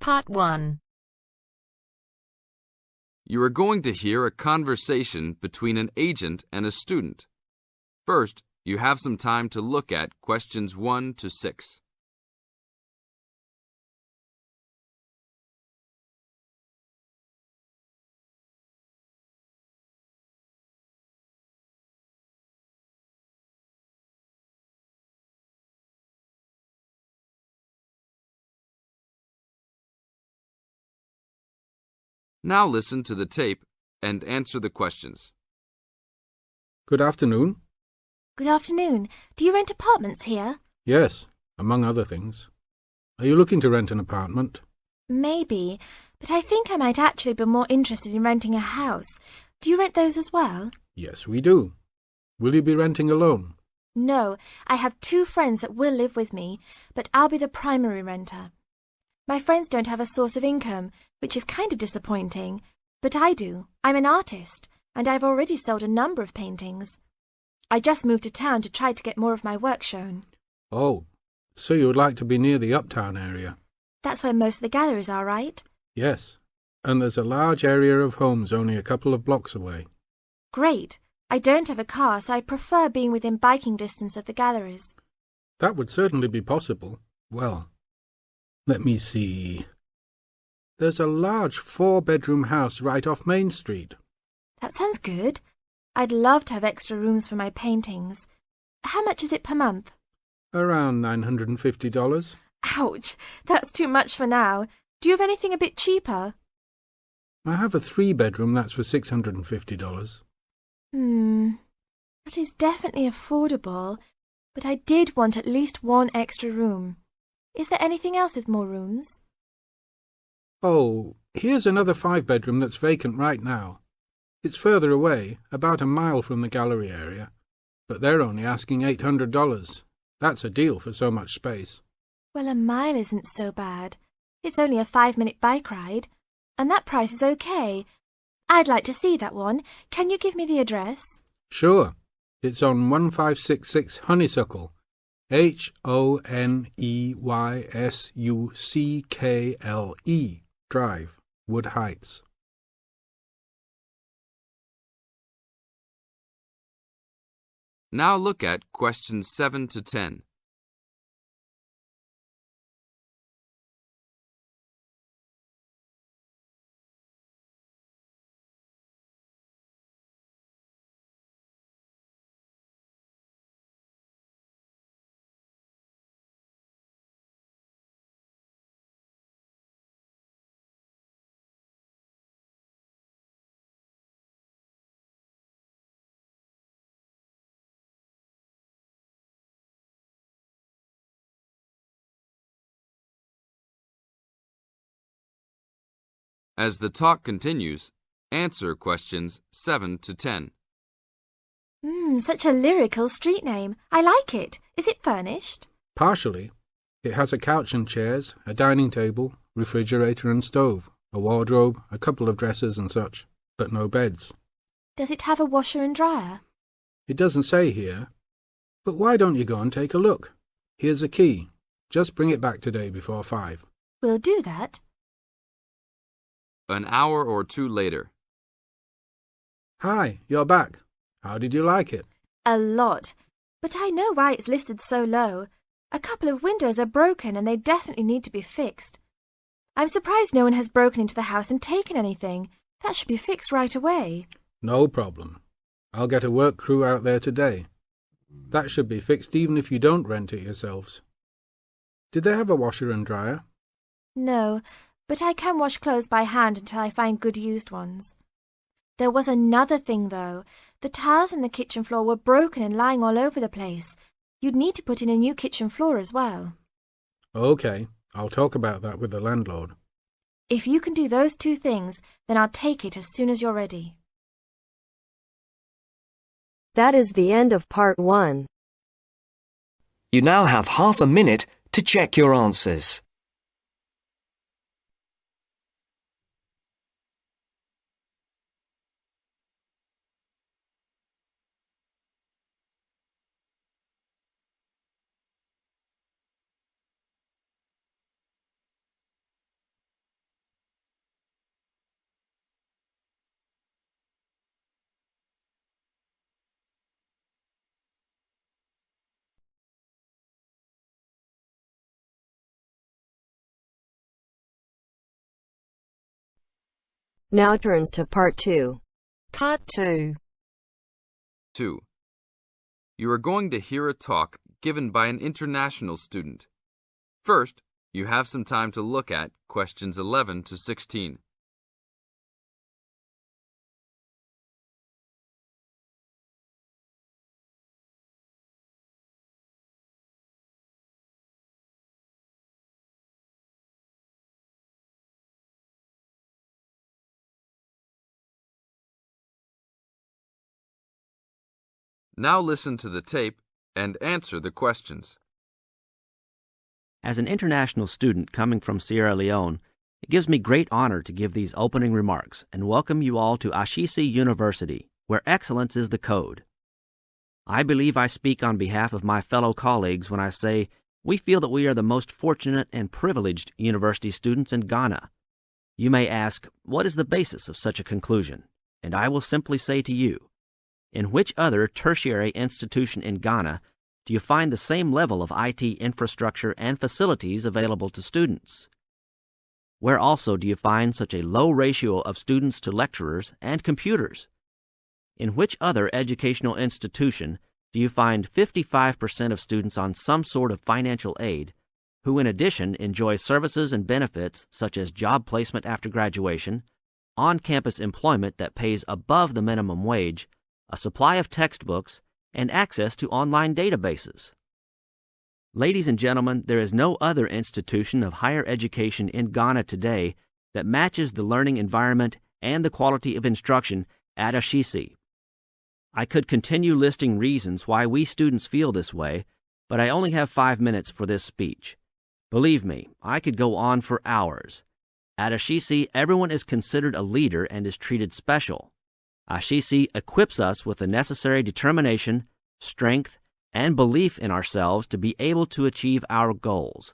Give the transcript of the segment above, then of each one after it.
Part 1. You are going to hear a conversation between an agent and a student. First, you have some time to look at questions 1 to 6. Now listen to the tape and answer the questions. Good afternoon. Good afternoon. Do you rent apartments here? Yes, among other things. Are you looking to rent an apartment? Maybe, but I think I might actually be more interested in renting a house. Do you rent those as well? Yes, we do. Will you be renting alone? No, I have 2 friends that will live with me, but I'll be the primary renter. My friends don't have a source of income, which is kind of disappointing, but I do. I'm an artist, and I've already sold a number of paintings. I just moved to town to try to get more of my work shown. Oh, so you would like to be near the uptown area? That's where most of the galleries are, right? Yes, and there's a large area of homes only a couple of blocks away. Great. I don't have a car, so I prefer being within biking distance of the galleries. That would certainly be possible. Well, let me see. There's a large 4-bedroom house right off Main Street. That sounds good. I'd love to have extra rooms for my paintings. How much is it per month? Around $950. Ouch, that's too much for now. Do you have anything a bit cheaper? I have a 3-bedroom that's for $650. That is definitely affordable, but I did want at least 1 extra room. Is there anything else with more rooms? Oh, here's another 5-bedroom that's vacant right now. It's further away, about a mile from the gallery area, but they're only asking $800. That's a deal for so much space. Well, a mile isn't so bad. It's only a 5-minute bike ride, and that price is okay. I'd like to see that one. Can you give me the address? Sure. It's on 1566 Honeysuckle, Honeysuckle Drive, Wood Heights. Now look at questions 7 to 10. As the talk continues, answer questions 7 to 10. Such a lyrical street name. I like it. Is it furnished? Partially. It has a couch and chairs, a dining table, refrigerator and stove, a wardrobe, a couple of dressers and such, but no beds. Does it have a washer and dryer? It doesn't say here. But why don't you go and take a look? Here's a key. Just bring it back today before 5. We'll do that. An hour or 2 later. Hi, you're back. How did you like it? A lot. But I know why it's listed so low. A couple of windows are broken and they definitely need to be fixed. I'm surprised no one has broken into the house and taken anything. That should be fixed right away. No problem. I'll get a work crew out there today. That should be fixed even if you don't rent it yourselves. Did they have a washer and dryer? No, but I can wash clothes by hand until I find good used ones. There was another thing, though. The tiles in the kitchen floor were broken and lying all over the place. You'd need to put in a new kitchen floor as well. OK, I'll talk about that with the landlord. If you can do those 2 things, then I'll take it as soon as you're ready. That is the end of part 1. You now have half a minute to check your answers. Now turns to Part 2. Part 2. 2. You are going to hear a talk given by an international student. First, you have some time to look at questions 11 to 16. Now listen to the tape and answer the questions. As an international student coming from Sierra Leone, it gives me great honor to give these opening remarks and welcome you all to Ashesi University, where excellence is the code. I believe I speak on behalf of my fellow colleagues when I say we feel that we are the most fortunate and privileged university students in Ghana. You may ask, what is the basis of such a conclusion? And I will simply say to you, in which other tertiary institution in Ghana do you find the same level of IT infrastructure and facilities available to students? Where also do you find such a low ratio of students to lecturers and computers? In which other educational institution do you find 55% of students on some sort of financial aid, who in addition enjoy services and benefits such as job placement after graduation, on-campus employment that pays above the minimum wage, a supply of textbooks, and access to online databases? Ladies and gentlemen, there is no other institution of higher education in Ghana today that matches the learning environment and the quality of instruction at Ashesi. I could continue listing reasons why we students feel this way, but I only have 5 minutes for this speech. Believe me, I could go on for hours. At Ashesi, everyone is considered a leader and is treated special. Ashesi equips us with the necessary determination, strength, and belief in ourselves to be able to achieve our goals.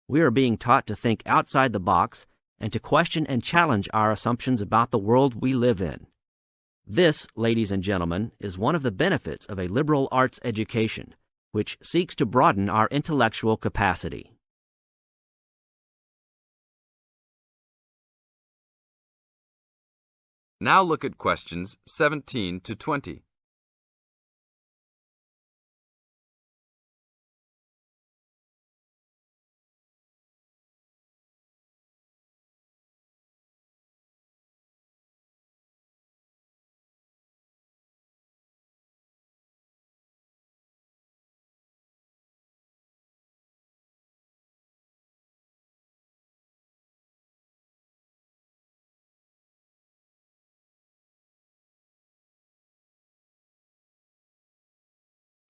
We are being taught to think outside the box and to question and challenge our assumptions about the world we live in. This, ladies and gentlemen, is one of the benefits of a liberal arts education, which seeks to broaden our intellectual capacity. Now look at questions 17 to 20.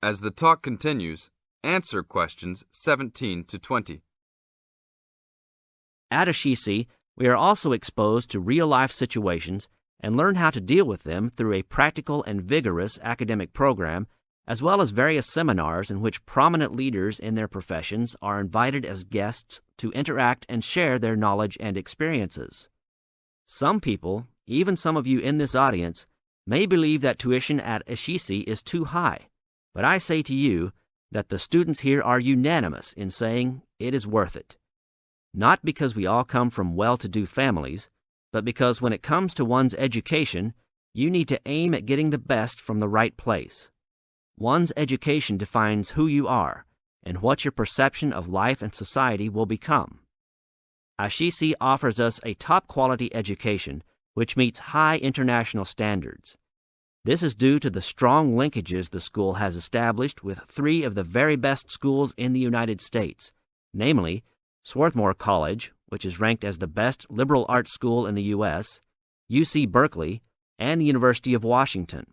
As the talk continues, answer questions 17 to 20. At Ashesi, we are also exposed to real-life situations and learn how to deal with them through a practical and vigorous academic program, as well as various seminars in which prominent leaders in their professions are invited as guests to interact and share their knowledge and experiences. Some people, even some of you in this audience, may believe that tuition at Ashesi is too high. But I say to you that the students here are unanimous in saying it is worth it. Not because we all come from well-to-do families, but because when it comes to one's education, you need to aim at getting the best from the right place. One's education defines who you are and what your perception of life and society will become. Ashesi offers us a top-quality education which meets high international standards. This is due to the strong linkages the school has established with 3 of the very best schools in the United States, namely Swarthmore College, which is ranked as the best liberal arts school in the U.S., UC Berkeley, and the University of Washington.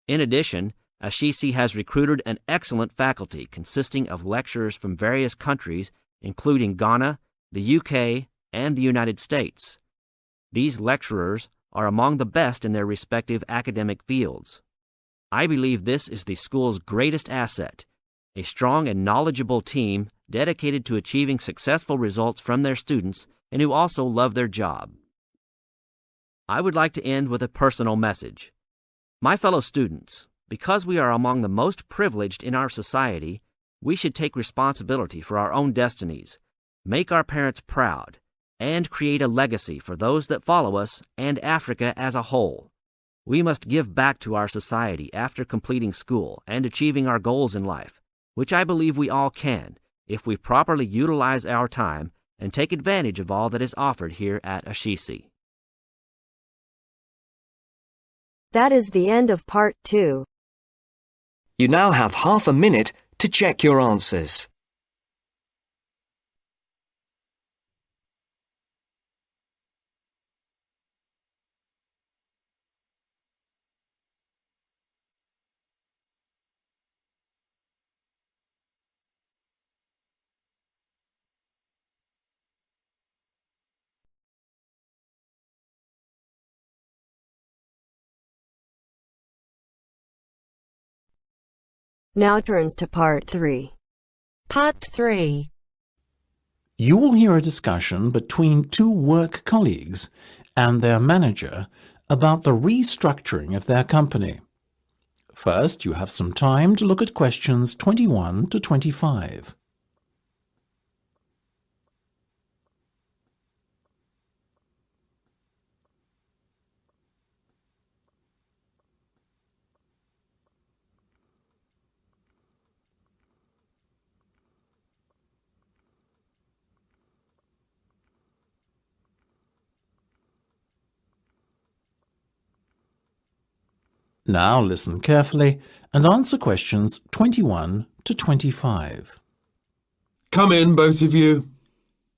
In addition, Ashesi has recruited an excellent faculty consisting of lecturers from various countries, including Ghana, the UK, and the United States. These lecturers are among the best in their respective academic fields. I believe this is the school's greatest asset, a strong and knowledgeable team dedicated to achieving successful results from their students and who also love their job. I would like to end with a personal message. My fellow students, because we are among the most privileged in our society, we should take responsibility for our own destinies, make our parents proud, and create a legacy for those that follow us and Africa as a whole. We must give back to our society after completing school and achieving our goals in life, which I believe we all can if we properly utilize our time and take advantage of all that is offered here at Ashisi. That is the end of part 2. You now have half a minute to check your answers. Now turns to part 3. Part 3. You will hear a discussion between two work colleagues and their manager about the restructuring of their company. First, you have some time to look at questions 21 to 25. Now listen carefully and answer questions 21 to 25. Come in, both of you.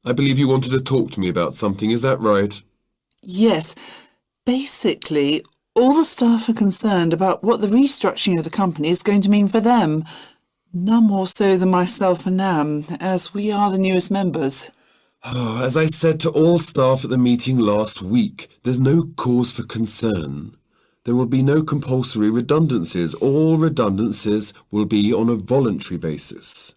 I believe you wanted to talk to me about something, is that right? Yes. Basically, all the staff are concerned about what the restructuring of the company is going to mean for them. None more so than myself and Nam, as we are the newest members. As I said to all staff at the meeting last week, there's no cause for concern. There will be no compulsory redundancies. All redundancies will be on a voluntary basis.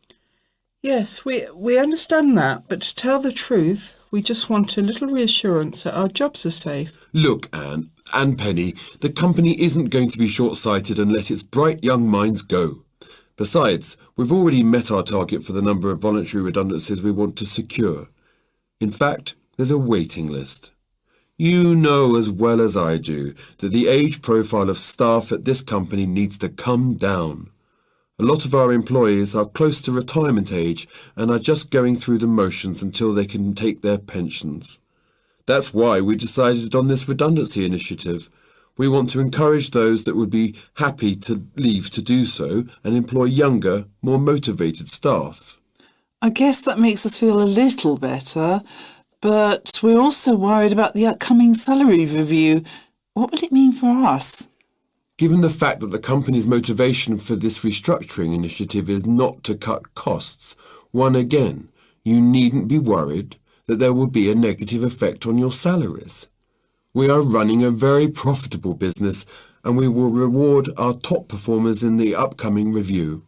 Yes, we understand that, but to tell the truth, we just want a little reassurance that our jobs are safe. Look, Anne and Penny, the company isn't going to be short-sighted and let its bright young minds go. Besides, we've already met our target for the number of voluntary redundancies we want to secure. In fact, there's a waiting list. You know as well as I do that the age profile of staff at this company needs to come down. A lot of our employees are close to retirement age and are just going through the motions until they can take their pensions. That's why we decided on this redundancy initiative. We want to encourage those that would be happy to leave to do so and employ younger, more motivated staff. I guess that makes us feel a little better. But we're also worried about the upcoming salary review. What will it mean for us? Given the fact that the company's motivation for this restructuring initiative is not to cut costs, you needn't be worried that there will be a negative effect on your salaries. We are running a very profitable business and we will reward our top performers in the upcoming review.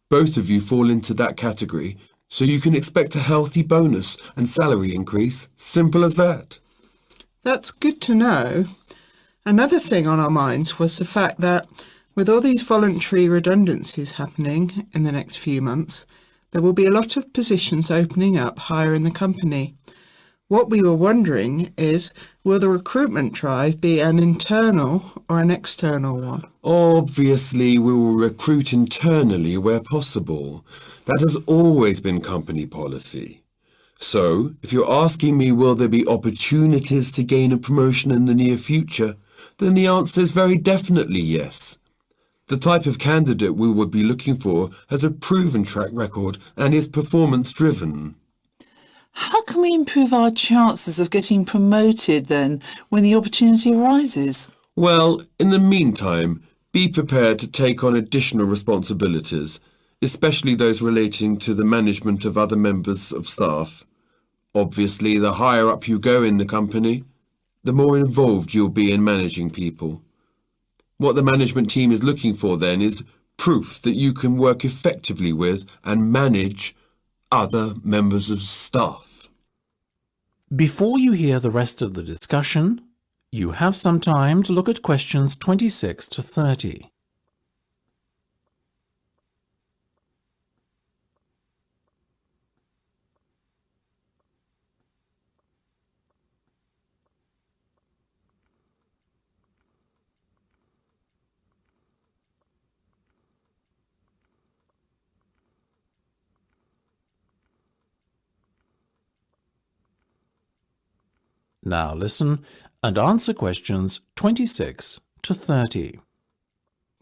Both of you fall into that category, so you can expect a healthy bonus and salary increase. Simple as that. That's good to know. Another thing on our minds was the fact that with all these voluntary redundancies happening in the next few months, there will be a lot of positions opening up higher in the company. What we were wondering is, will the recruitment drive be an internal or an external one? Obviously, we will recruit internally where possible. That has always been company policy. So, if you're asking me will there be opportunities to gain a promotion in the near future, then the answer is very definitely yes. The type of candidate we would be looking for has a proven track record and is performance-driven. How can we improve our chances of getting promoted then when the opportunity arises? Well, in the meantime, be prepared to take on additional responsibilities, especially those relating to the management of other members of staff. Obviously, the higher up you go in the company, the more involved you'll be in managing people. What the management team is looking for then is proof that you can work effectively with and manage other members of staff. Before you hear the rest of the discussion, you have some time to look at questions 26 to 30. Now listen and answer questions 26 to 30.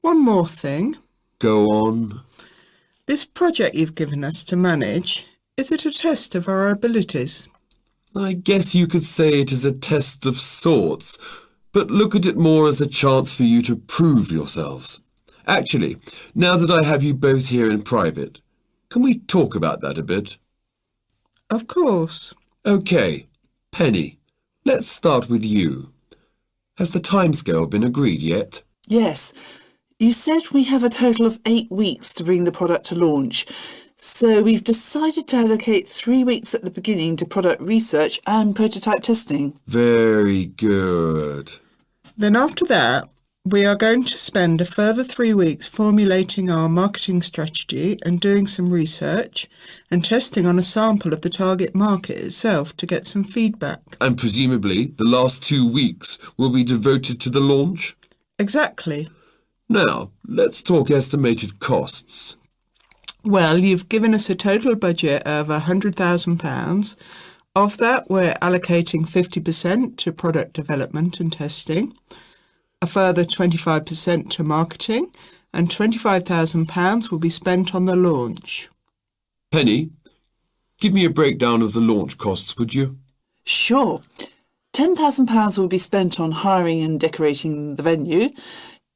One more thing. Go on. This project you've given us to manage, is it a test of our abilities? I guess you could say it is a test of sorts, but look at it more as a chance for you to prove yourselves. Actually, now that I have you both here in private, can we talk about that a bit? Of course. OK, Penny, let's start with you. Has the timescale been agreed yet? Yes. You said we have a total of 8 weeks to bring the product to launch, so we've decided to allocate 3 weeks at the beginning to product research and prototype testing. Very good. Then after that, we are going to spend a further 3 weeks formulating our marketing strategy and doing some research and testing on a sample of the target market itself to get some feedback. And presumably the last 2 weeks will be devoted to the launch? Exactly. Now, let's talk estimated costs. Well, you've given us a total budget of £100,000. Of that, we're allocating 50% to product development and testing, a further 25% to marketing, and £25,000 will be spent on the launch. Penny, give me a breakdown of the launch costs, would you? Sure. £10,000 will be spent on hiring and decorating the venue,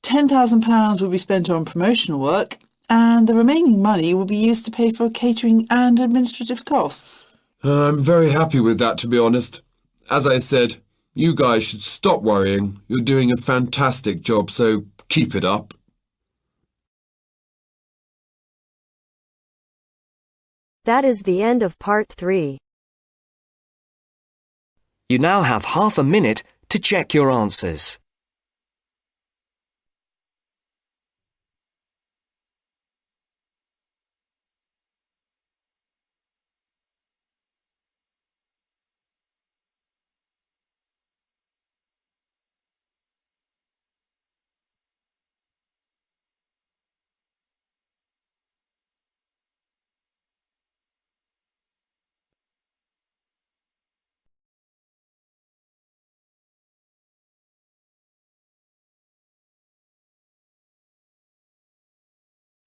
£10,000 will be spent on promotional work, and the remaining money will be used to pay for catering and administrative costs. I'm very happy with that, to be honest. As I said, you guys should stop worrying. You're doing a fantastic job, so keep it up. That is the end of part 3. You now have half a minute to check your answers.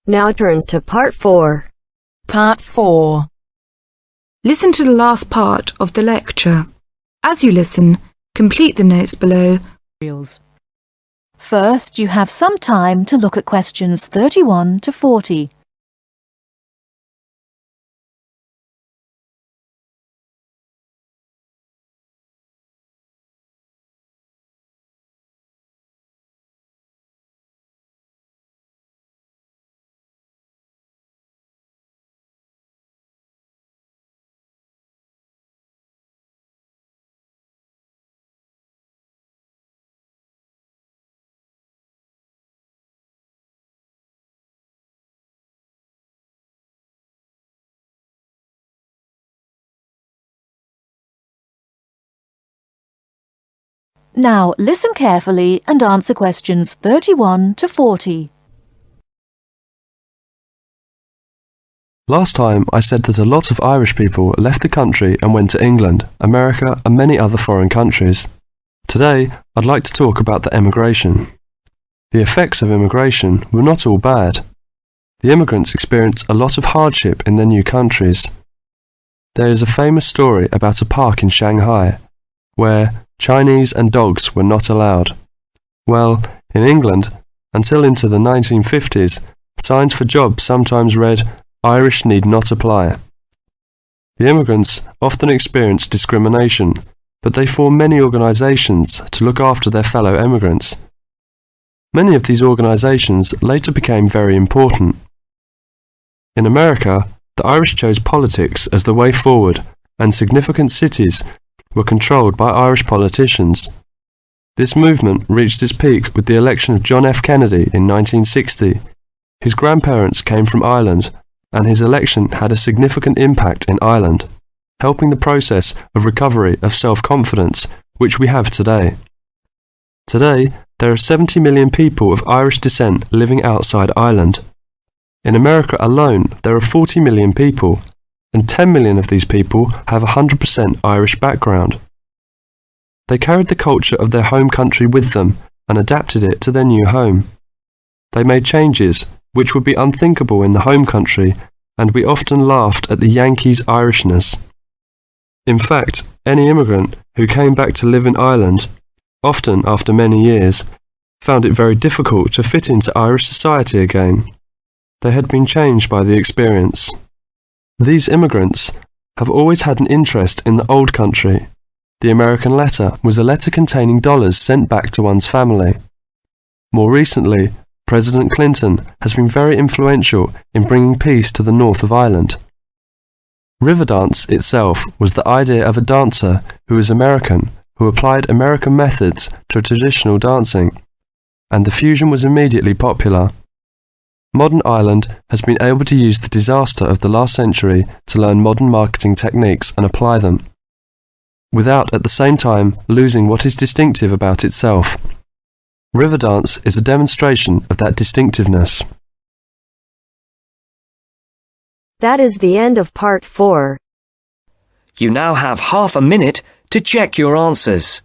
Now turns to part 4. Part 4. Listen to the last part of the lecture. As you listen, complete the notes below. First, you have some time to look at questions 31 to 40. Now, listen carefully and answer questions 31 to 40. Last time I said that a lot of Irish people left the country and went to England, America and many other foreign countries. Today I'd like to talk about the emigration. The effects of immigration were not all bad. The immigrants experienced a lot of hardship in their new countries. There is a famous story about a park in Shanghai, where Chinese and dogs were not allowed. Well, in England, until into the 1950s, signs for jobs sometimes read, "Irish need not apply." The immigrants often experienced discrimination, but they formed many organisations to look after their fellow immigrants. Many of these organisations later became very important. In America, the Irish chose politics as the way forward, and significant cities were controlled by Irish politicians. This movement reached its peak with the election of John F. Kennedy in 1960. His grandparents came from Ireland, and his election had a significant impact in Ireland, helping the process of recovery of self-confidence which we have today. Today, there are 70 million people of Irish descent living outside Ireland. In America alone, there are 40 million people, and 10 million of these people have 100% Irish background. They carried the culture of their home country with them and adapted it to their new home. They made changes which would be unthinkable in the home country, and we often laughed at the Yankees' Irishness. In fact, any immigrant who came back to live in Ireland, often after many years, found it very difficult to fit into Irish society again. They had been changed by the experience. These immigrants have always had an interest in the old country. The American letter was a letter containing dollars sent back to one's family. More recently, President Clinton has been very influential in bringing peace to the north of Ireland. Riverdance itself was the idea of a dancer who was American, who applied American methods to traditional dancing, and the fusion was immediately popular. Modern Ireland has been able to use the disaster of the last century to learn modern marketing techniques and apply them, without at the same time losing what is distinctive about itself. Riverdance is a demonstration of that distinctiveness. That is the end of part 4. You now have half a minute to check your answers.